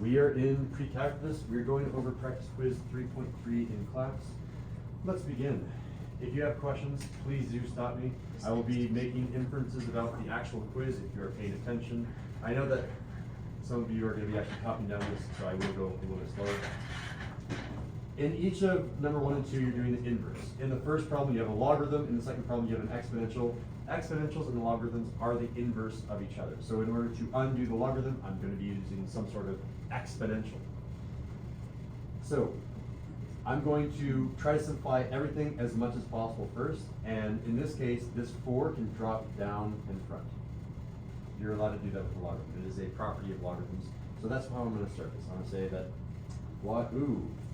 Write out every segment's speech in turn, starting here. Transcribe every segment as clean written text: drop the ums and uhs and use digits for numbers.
We are in Precalculus. We're going over practice quiz 3.3 in class. Let's begin. If you have questions, please do stop me. I will be making inferences about the actual quiz if you are paying attention. I know that some of you are going to be actually copying down this, so I will go a little bit slower. In each of number 1 and 2, you're doing the inverse. In the first problem, you have a logarithm. In the second problem, you have an exponential. Exponentials and logarithms are the inverse of each other. So in order to undo the logarithm, I'm going to be using some sort of exponential. So I'm going to try to simplify everything as much as possible first. And in this case, this 4 can drop down in front. You're allowed to do that with a logarithm. It is a property of logarithms. So that's how I'm going to start this. I'm going to say that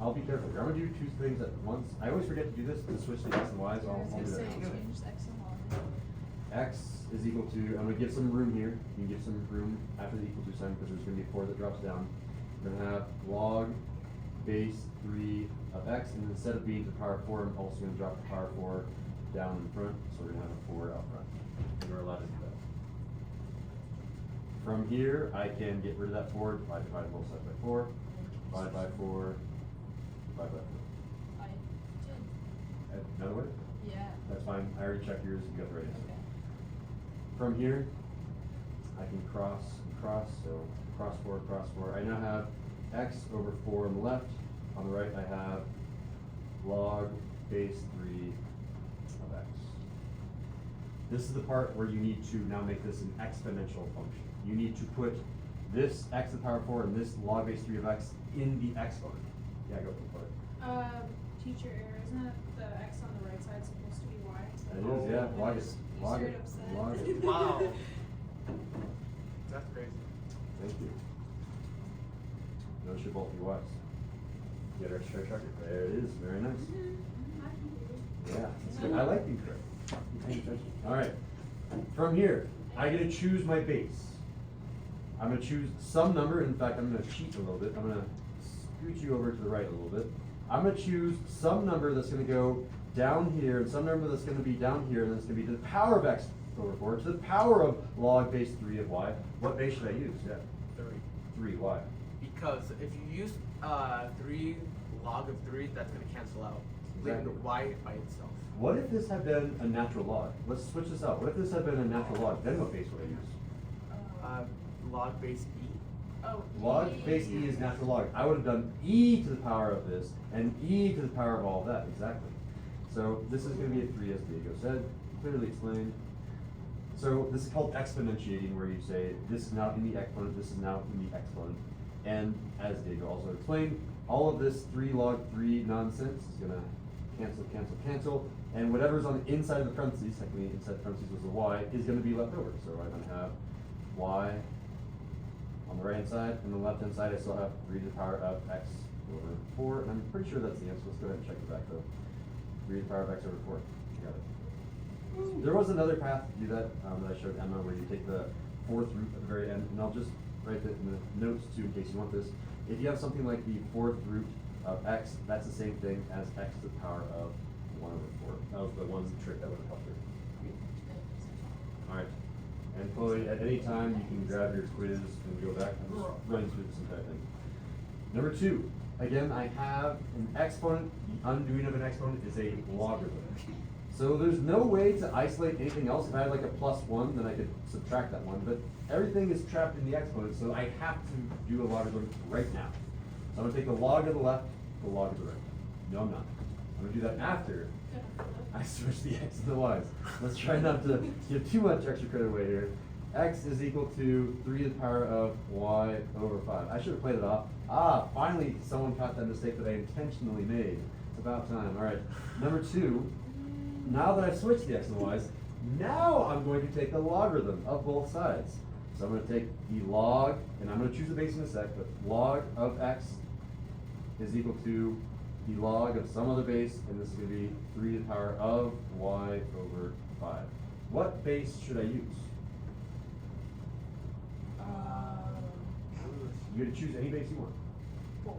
I'll be careful here. I'm going to do 2 things at once. I always forget to do this, to switch the x and y, so I'll do that. Change x and y. X is equal to, I'm going to give some room here. You can give some room after the equal to sign because there's going to be a 4 that drops down. We're going to have log base 3 of x, and instead of being to the power of 4, I'm also going to drop the power of 4 down in front, so we're going to have a 4 out front. And we're allowed to do that. From here, I can get rid of that 4, divide both sides by 4, divide by 4, divide by 4. I did. Another way? Yeah. That's fine. I already checked yours. You got the right answer. Okay. From here, I can cross and cross, so cross 4, cross 4. I now have x over 4 on the left. On the right, I have log base 3 of x. This is the part where you need to now make this an exponential function. You need to put this x to the power of 4 and this log base 3 of x in the exponent. Yeah, go for it. Teacher error, isn't it the x on the right side supposed to be y? It is, yeah. Log it. You Log straight it. up said. Log it. Wow. That's crazy. Thank you. Those should both be y's. Get our straight tracker. There it is. Very nice. Yeah, that's good. I like being correct. Keep paying attention. All right. From here, I get to choose my base. I'm going to choose some number. In fact, I'm going to cheat a little bit. I'm going to scoot you over to the right a little bit. I'm going to choose some number that's going to go down here, and some number that's going to be down here, and it's going to be to the power of x over 4, to the power of log base 3 of y. What base should I use? Yeah. 3. Why? Because if you use 3 log of 3, that's going to cancel out. Leaving the Exactly. y by itself. What if this had been a natural log? Let's switch this out. What if this had been a natural log? Then what base would I use? Log base e. Oh. Log base e is natural log. I would have done e to the power of this and e to the power of all of that. Exactly. So this is going to be a 3, as Diego said. Clearly explained. So this is called exponentiating, where you say this is now in the exponent, this is now in the exponent. And as Diego also explained, all of this 3 log 3 nonsense is going to cancel, cancel, cancel. And whatever's on the inside of the parentheses, technically inside the parentheses was a y, is going to be left over. So I'm going to have y on the right hand side, and the left hand side I still have 3 to the power of x over 4, and I'm pretty sure that's the answer. Let's go ahead and check it back though. 3 to the power of x over 4. Got it. There was another path to do that that I showed Emma, where you take the 4th root at the very end, and I'll just write that in the notes too in case you want this. If you have something like the 4th root of x, that's the same thing as x to the power of 1 over 4. That was the one trick that would have helped her. All right. And Chloe, at any time you can grab your quiz and go back and just run through this entire thing. Number 2, again, I have an exponent. The undoing of an exponent is a logarithm. So there's no way to isolate anything else. If I had like a +1, then I could subtract that 1. But everything is trapped in the exponent, so I have to do a logarithm right now. So I'm going to take the log of the left, the log of the right. No, I'm not. I'm going to do that after I switch the x and the y's. Let's try not to give too much extra credit away here. X is equal to 3 to the power of y over 5. I should have played it off. Finally someone caught that mistake that I intentionally made. It's about time. All right, number 2, now that I've switched the x and the y's, now I'm going to take the logarithm of both sides. So I'm going to take the log, and I'm going to choose the base in a sec, but log of x is equal to the log of some other base, and this is going to be 3 to the power of y over 5. What base should I use? You get to choose any base you want. 4.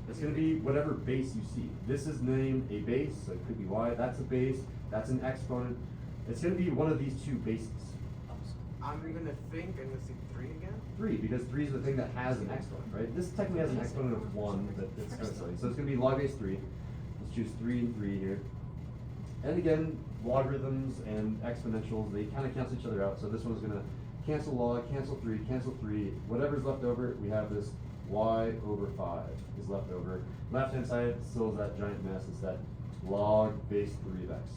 It's going to be whatever base you see. This is named a base, so it could be y. That's a base. That's an exponent. It's going to be one of these 2 bases. I'm gonna think I'm gonna say 3 again. 3, because 3 is the thing that has an exponent, right? This technically has an exponent of 1, but it's kind of silly. So it's going to be log base 3. Let's choose 3 and 3 here. And again, logarithms and exponentials, they kind of cancel each other out. So this one's going to cancel log, cancel 3, cancel 3. Whatever's left over, we have this y over 5 is left over. Left-hand side still is that giant mess. It's that log base 3 of x.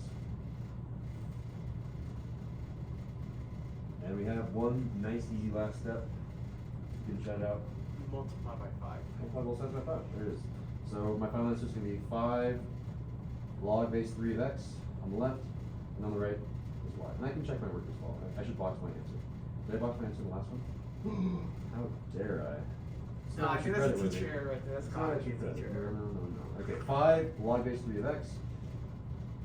And we have one nice easy last step. You can shout out. Multiply by 5. Multiply both sides by 5. There it is. So my final answer is going to be 5 log base 3 of x on the left, and on the right is y. And I can check my work as well. I should box my answer. Did I box my answer in the last one? How dare I? It's No, I extra think that's a credit, teacher Whitney. error right there. That's It's not copy extra credit. teacher No, error. no, no, no. Okay, 5 log base 3 of x.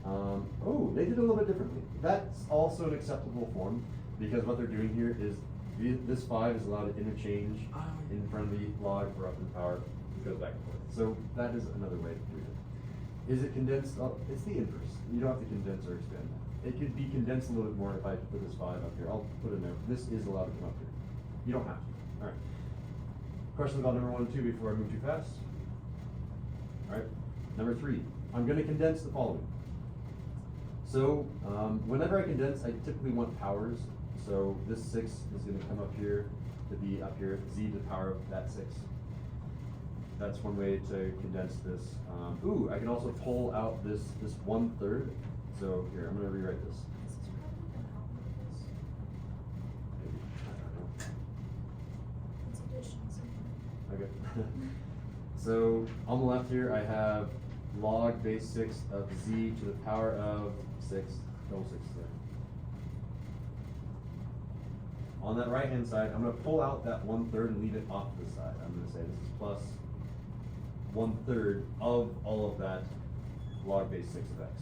Oh, they did it a little bit differently. That's also an acceptable form, because what they're doing here is this 5 is allowed to interchange in front of the log for up in power. It goes back and forth. So that is another way of doing it. Is it condensed? Oh, it's the inverse. You don't have to condense or expand that. It could be condensed a little bit more if I put this 5 up here. I'll put it in there. This is allowed to come up here. You don't have to. All right. Questions about number 1 and 2 before I move too fast? All right. Number 3. I'm going to condense the following. So whenever I condense, I typically want powers. So this 6 is going to come up here to be up here, z to the power of that 6. That's one way to condense this. Ooh, I can also pull out this 1/3. So here, I'm going to rewrite this. This is probably gonna help with this. Maybe, I don't know. It's addition something. Okay. So on the left here, I have log base 6 of z to the power of 6, double 6 there. On that right hand side, I'm going to pull out that 1/3 and leave it off to the side. I'm going to say this is plus 1/3 of all of that log base 6 of x.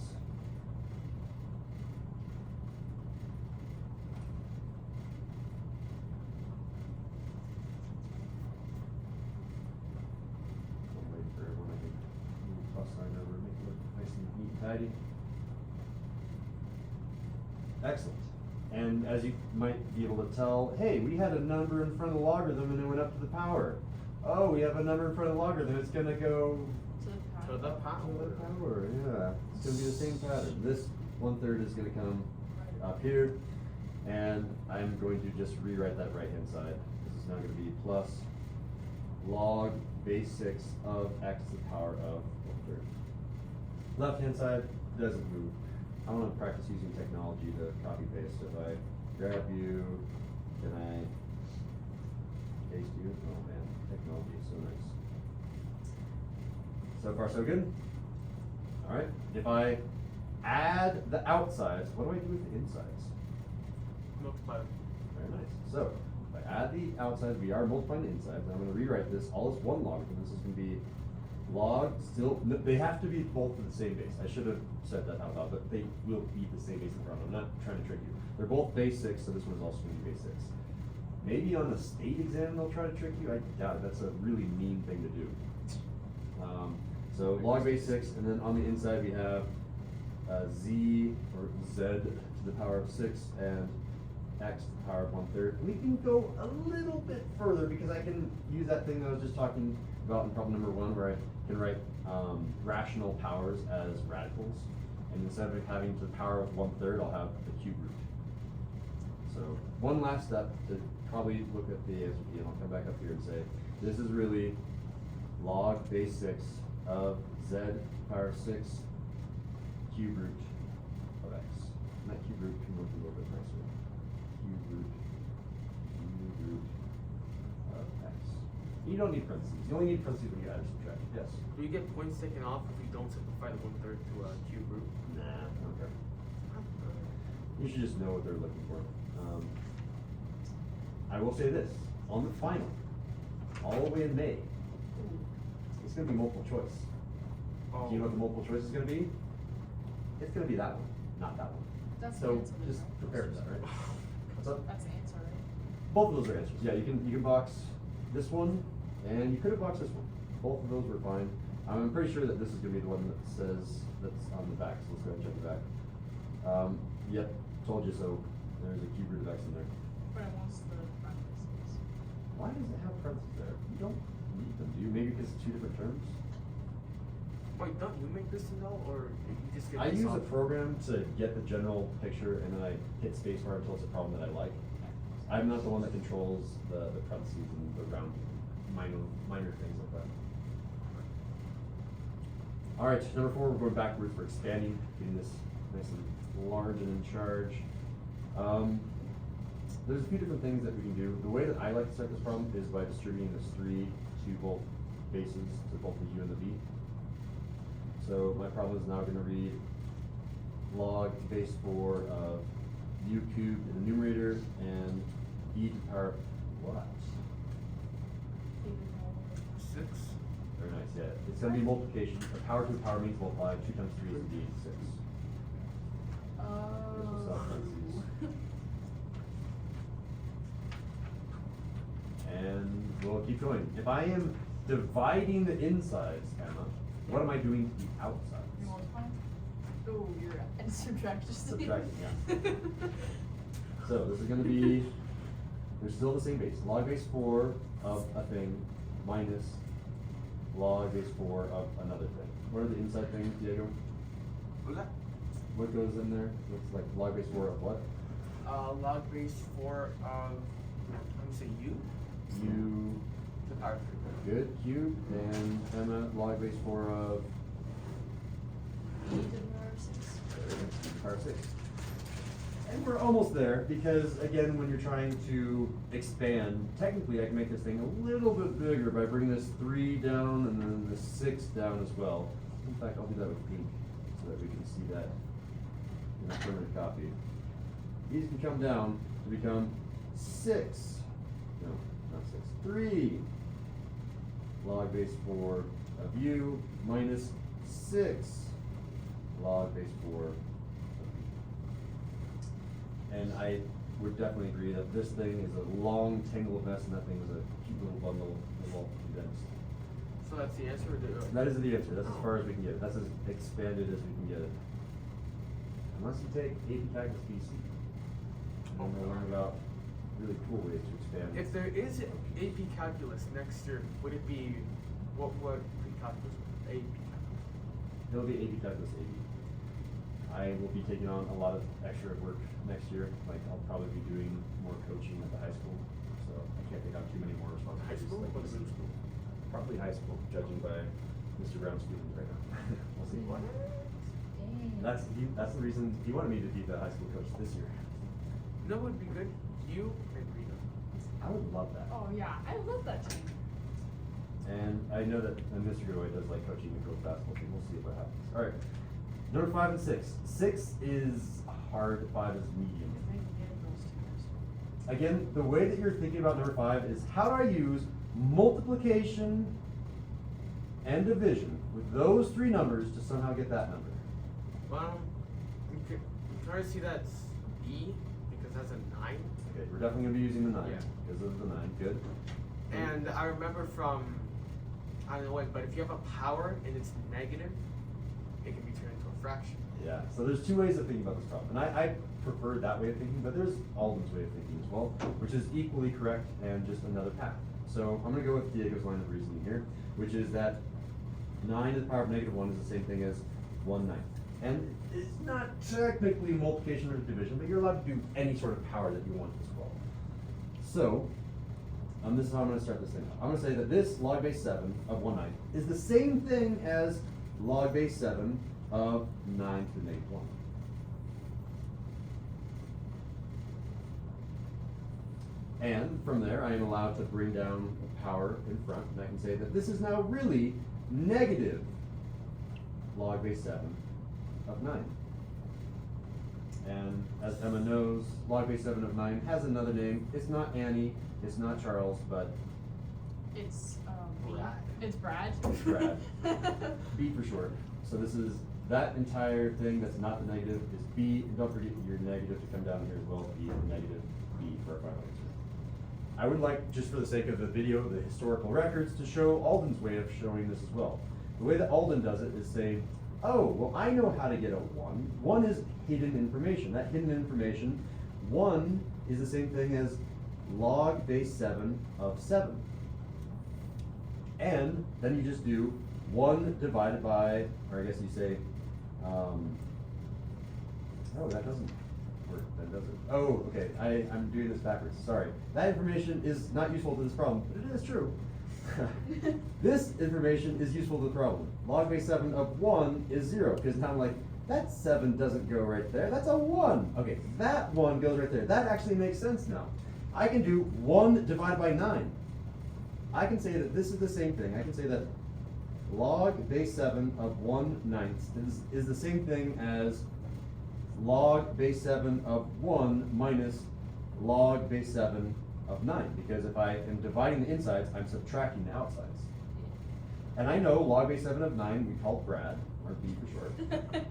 I'll wait for everyone. I can move the plus sign over, make it look nice and neat and tidy. Excellent. And as you might be able to tell, hey, we had a number in front of the logarithm and it went up to the power. Oh, we have a number in front of the logarithm, it's gonna go To the To the power. to the power. power, yeah. It's gonna be the same pattern. This 1/3 is gonna come up here, and I'm going to just rewrite that right hand side. This is now gonna be plus log base 6 of x to the power of 1/3. Left hand side doesn't move. I wanna practice using technology to copy paste. So if I grab you, can I paste you? Oh man, technology is so nice. So far so good? Alright, if I add the outsides, what do I do with the insides? Multiply. Very nice. So, if I add the outsides, we are multiplying the insides, and I'm gonna rewrite this all as one logarithm. This is gonna be log, still, they have to be both of the same base. I should have said that out loud, but they will be the same base in front. I'm not trying to trick you. They're both base 6, so this one is also gonna be base 6. Maybe on the state exam they'll try to trick you. I doubt it. That's a really mean thing to do. So log base 6, and then on the inside we have z or z to the power of 6 and x to the power of 1/3. We can go a little bit further because I can use that thing that I was just talking about in problem number 1, where I can write rational powers as radicals, and instead of having to the power of 1/3, I'll have the cube root. So one last step to probably look at the answer key, and I'll come back up here and say this is really log base 6 of z to the power of 6 cube root of x. And that cube root can look a little bit nicer. Cube root of x. You don't need parentheses. You only need parentheses when you add or subtract. Yes? Do you get points taken off if you don't simplify the 1/3 to a cube root? Nah. Okay. You should just know what they're looking for. I will say this, on the final, all the way in May, it's gonna be multiple choice. Oh. Do you know what the multiple choice is gonna be? It's gonna be that one, not that one. That's the So answer, just though. prepare for that, right? What's up? That's the answer, right? Both of those are answers. Yeah, you can box this one, and you could have boxed this one. Both of those were fine. I'm pretty sure that this is gonna be the one that says, that's on the back, so let's go ahead and check the back. Yep, told you so. There's a cube root of x in there. But it wants the parentheses. Why does it have parentheses there? You don't need them, do you? Maybe because it's two different terms? Wait, don't you make this to null, or you just get I this use a off? program to get the general picture and then I hit spacebar until it's a problem that I like. I'm not the one that controls the parentheses and the round minor things like that. Alright, number 4, we're going backwards, we're expanding, getting this nice and large and in charge. There's a few different things that we can do. The way that I like to start this problem is by distributing this 3 to both bases, to both the u and the v. So my problem is now going to read log base 4 of u cubed in the numerator and e to the power of what? 6. Very nice, yeah. It's going to be multiplication. A power to a power means multiply. 2 times 3 is indeed 6. There's the cell parentheses. And we'll keep going. If I am dividing the insides, Emma, what am I doing to the outsides? You're multiplying? Oh, you're and subtract just Subtracting, yeah. So this is going to be, there's still the same base. Log base 4 of a thing minus log base 4 of another thing. What are the inside things, Diego? What's that? What goes in there? Looks like log base 4 of what? Log base 4 of, let me say u, U, to the power of 3. good, cube, and Emma, log base 4 of E to the power of 6. power 6. And we're almost there, because again, when you're trying to expand, technically I can make this thing a little bit bigger by bringing this 3 down and then the 6 down as well. In fact, I'll do that with pink, so that we can see that in a permanent copy. These can come down to become 6. No, not 6. 3 log base 4 of u minus 6 log base 4 of v. And I would definitely agree that this thing is a long tangle of mess and that thing is a cute little bundle that won't condense. So that's the answer? Or That is the answer. That's as far as we can get it. That's as expanded as we can get it. Unless you take AP Calculus BC. And then we'll learn about really cool ways to expand. If there is AP Calculus next year, would it be, what would Precalculus, AP Calculus? It'll be AP Calculus 80. I will be taking on a lot of extra work next year. Like I'll probably be doing more coaching at the high school, so I can't take on too many more responsibilities. High school? Like What is middle it? school? Probably high school, judging by Mr. Brown's feelings right now. We'll see. What? Dang. That's the reason he wanted me to be the high school coach this year. No, would be good. You and Rita. I would love that. Oh, yeah, I love that team. And I know that Mr. Godoy does like coaching the girls basketball team. We'll see what happens. All right. Number 5 and 6. 6 is hard. 5 is medium. If they can get those two. Again, the way that you're thinking about number 5 is how do I use multiplication and division with those 3 numbers to somehow get that number? Well, you can try to see that's B, because that's a 9. Okay, we're definitely going to be using the 9 Yeah. because of the 9. Good. And I remember from, I don't know when, but if you have a power and it's negative, it can be turned into a fraction. Yeah, so there's 2 ways of thinking about this problem. And I prefer that way of thinking, but there's Alden's way of thinking as well, which is equally correct and just another path. So I'm going to go with Diego's line of reasoning here, which is that 9 to the power of negative 1 is the same thing as 1/9. And it's not technically multiplication or division, but you're allowed to do any sort of power that you want as well. So, this is how I'm going to start this thing out. I'm going to say that this log base 7 of 1/9 is the same thing as log base 7 of 9 to the negative 1. And from there, I am allowed to bring down a power in front, and I can say that this is now really negative log base 7 of 9. And as Emma knows, log base 7 of 9 has another name. It's not Annie, it's not Charles, but It's, Brad. It's Brad. It's Brad. B for short. So this is that entire thing that's not the negative is B, and don't forget your negative to come down here as well, B and negative B for our final answer. I would like, just for the sake of the video, the historical records, to show Alden's way of showing this as well. The way that Alden does it is say, oh, well, I know how to get a 1. 1 is hidden information. That hidden information, 1 is the same thing as log base 7 of 7. And then you just do 1 divided by, or I guess you say, oh, that doesn't work, that doesn't. Oh, okay, I'm doing this backwards, sorry. That information is not useful to this problem, but it is true. This information is useful to the problem. Log base 7 of 1 is 0, because now I'm like, that 7 doesn't go right there, that's a 1. Okay, that 1 goes right there. That actually makes sense now. I can do 1 divided by 9. I can say that this is the same thing. I can say that log base 7 of 1/9 is the same thing as log base 7 of 1 minus log base 7 of 9, because if I am dividing the insides, I'm subtracting the outsides. And I know log base 7 of 9 we call Brad, or B for short.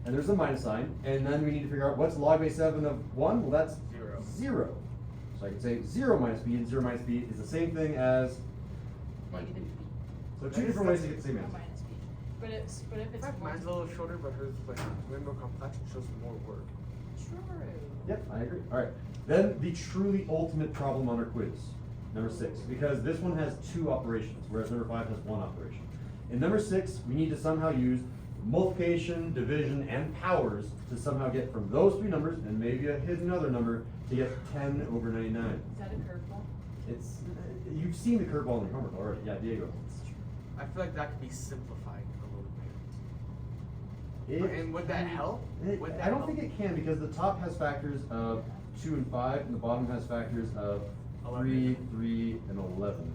And there's a minus sign, and then we need to figure out what's log base 7 of 1? Well, that's 0. So I can say 0 minus b, and 0 minus b is the same thing as Negative b. so two different ways to get the same Or answer. minus b. But if it's In fact, mine's a little shorter, but hers is like way more complex and shows more work. True. Yep, I agree. All right. Then the truly ultimate problem on our quiz, number 6, because this one has 2 operations, whereas number 5 has 1 operation. In number 6, we need to somehow use multiplication, division, and powers to somehow get from those 3 numbers, and maybe a hidden other number, to get 10 over 99. Is that a curveball? It's, you've seen the curveball in your homework already. Yeah, Diego. That's true. I feel like that could be simplified a little bit. And would that help? Would that I don't help? think it can, because the top has factors of 2 and 5, and the bottom has factors of 3, 3, and 11.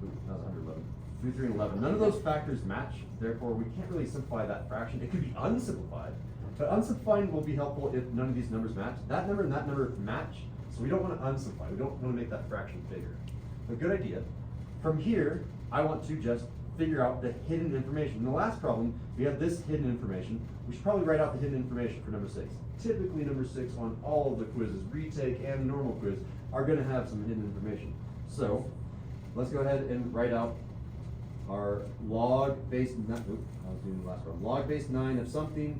Ooh, that was under 11. 3, 3, and 11. None of those factors match, therefore we can't really simplify that fraction. It could be unsimplified, but unsimplifying will be helpful if none of these numbers match. That number and that number match, so we don't want to unsimplify. We don't want to make that fraction bigger. A good idea. From here, I want to just figure out the hidden information. In the last problem, we have this hidden information. We should probably write out the hidden information for number 6. Typically, number 6 on all of the quizzes, retake and normal quiz, are going to have some hidden information. So, let's go ahead and write out our log base 9, I was doing the last one. Log base 9 of something,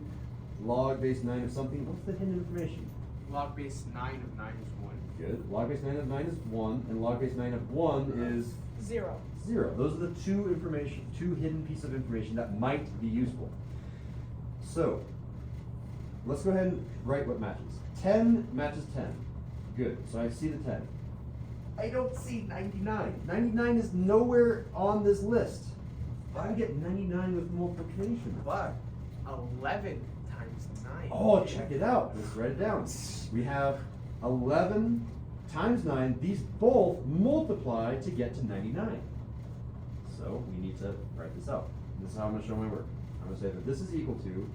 log base 9 of something. What's the hidden information? Log base 9 of 9 is 1. Good. Log base 9 of 9 is 1, and log base 9 of 1 is 0. 0. Those are the two hidden pieces of information that might be useful. So, let's go ahead and write what matches. 10 matches 10. Good. So I see the 10. I don't see 99. 99 is nowhere on this list. How do we get 99 with multiplication? But 11 times 9. Oh, check it out. Let's write it down. We have 11 times 9. These both multiply to get to 99. So we need to write this out. This is how I'm going to show my work. I'm going to say that this is equal to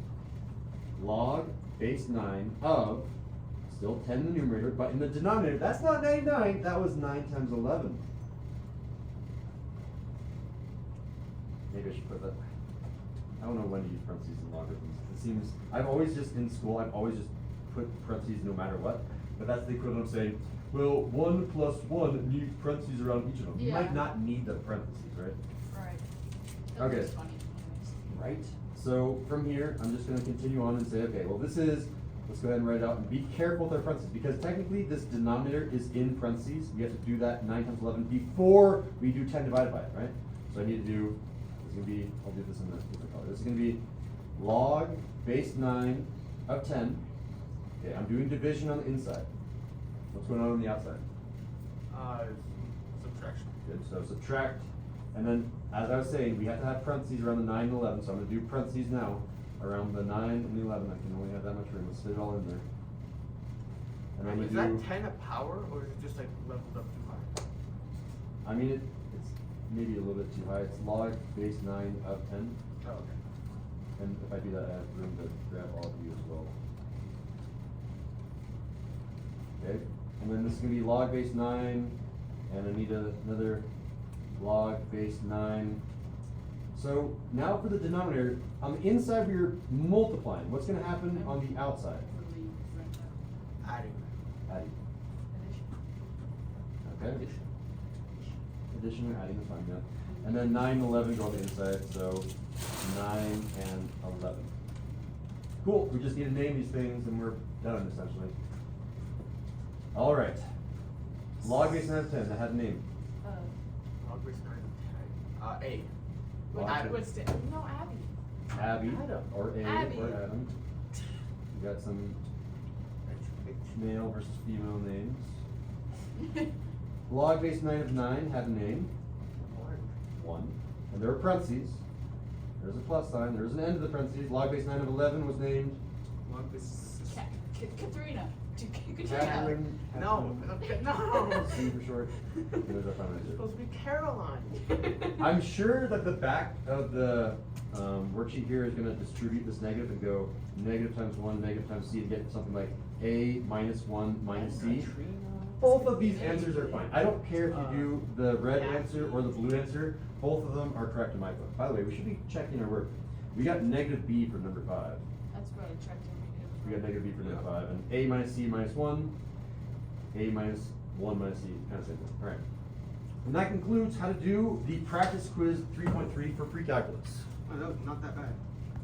log base 9 of, still 10 in the numerator, but in the denominator, that's not 99, that was 9 times 11. Maybe I should put that, I don't know when to use parentheses in logarithms. It seems, I've always just, in school, I've always just put parentheses no matter what, but that's the equivalent of saying, well, 1 plus 1 needs parentheses around each of them. You Yeah. might not need the parentheses, right? Right. Okay. That's funny anyways. Right? So from here, I'm just going to continue on and say, okay, well this is, let's go ahead and write it out and be careful with our parentheses, because technically this denominator is in parentheses. We have to do that 9 times 11 before we do 10 divided by it, right? So I need to do, it's going to be, I'll do this in a different color. This is going to be log base 9 of 10. Okay, I'm doing division on the inside. What's going on the outside? Subtraction. Good, so subtract, and then, as I was saying, we have to have parentheses around the 9 and 11, so I'm gonna do parentheses now, around the 9 and the 11, I can only have that much room, let's fit it all in there. And I'm Is gonna that do, 10 a power, or is it just like leveled up too high? I mean, it's maybe a little bit too high, it's log base 9 of 10, Oh, okay. and if I do that, I have room to grab all of you as well. Okay, and then this is gonna be log base 9, and I need another log base 9. So now for the denominator, on the inside we are multiplying. What's gonna happen on the outside? Adding. Adding. Okay? Addition or adding is fine, yeah. And then 9 and 11 go on the inside, so 9 and 11. Cool, we just need to name these things and we're done essentially. All right. Log base 9 of 10, that had a name. Log base 9 of 10. A. Log Adam. What's the, no, Abby. Abby, Adam. or A, Abby. or Adam. We got some male versus female names. Log base 9 of 9 had a name. 1. And there were parentheses. There's a plus sign. There's an end to the parentheses. Log base 9 of 11 was named. Log base. Katrina. Katrina. Catherine. No. No. C for short. There's our final It's answer. supposed to be Caroline. I'm sure that the back of the worksheet here is going to distribute this negative and go negative times 1, negative times C to get something like A minus 1 minus C. Both of these answers are fine. I don't care if you do the red answer or the blue answer. Both of them are correct in my book. By the way, we should be checking our work. We got negative B for number 5. That's probably checked in. We got negative B for number 5. And A minus C minus 1. A minus 1 minus C. Kind of same thing. Alright. And that concludes how to do the practice quiz 3.3 for pre-calculus. Oh, that was not that bad.